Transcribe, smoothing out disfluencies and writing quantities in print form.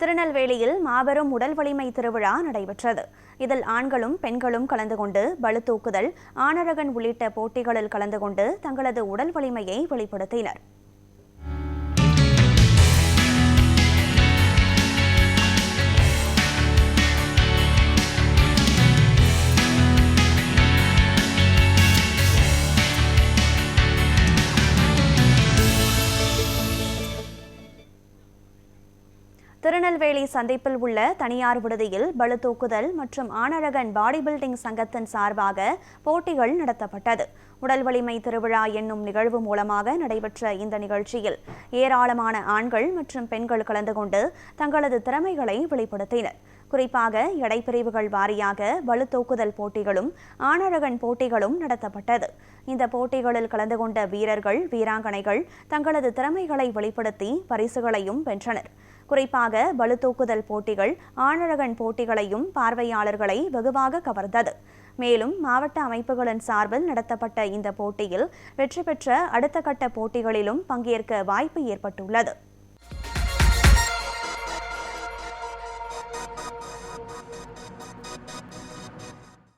திருநெல்வேலியில் மாபெரும் உடல் வலிமை திருவிழா நடைபெற்றது. இதில் ஆண்களும் பெண்களும் கலந்து கொண்டு பளுதூக்குதல், ஆணழகன் உள்ளிட்ட போட்டிகளில் கலந்து கொண்டு தங்களது உடல் வலிமையை வெளிப்படுத்தினர். திருநெல்வேலி சந்திப்பில் உள்ள தனியார் விடுதியில் பளுதூக்குதல் மற்றும் ஆணழகன் பாடி பில்டிங் சங்கத்தின் சார்பாக போட்டிகள் நடத்தப்பட்டது. உடல் வலிமை திருவிழா என்னும் நிகழ்வு மூலமாக நடைபெற்ற இந்த நிகழ்ச்சியில் ஏராளமான ஆண்கள் மற்றும் பெண்கள் கலந்து கொண்டு தங்களது திறமைகளை வெளிப்படுத்தினர். குறிப்பாக எடைப்பிரிவுகள் வாரியாக பளுதூக்குதல் போட்டிகளும் ஆணழகன் போட்டிகளும் நடத்தப்பட்டது. இந்த போட்டிகளில் கலந்து கொண்ட வீரர்கள், வீராங்கனைகள் தங்களது திறமைகளை வெளிப்படுத்தி பரிசுகளையும் வென்றனர். குறிப்பாக பளுதூக்குதல் போட்டிகள், ஆணழகன் போட்டிகளையும் பார்வையாளர்களை வெகுவாக கவர்ந்தது. மேலும் மாவட்ட அமைப்புகளின் சார்பில் நடத்தப்பட்ட இந்த போட்டியில் வெற்றி பெற்ற அடுத்த கட்ட போட்டிகளிலும் பங்கேற்க வாய்ப்பு ஏற்பட்டுள்ளது.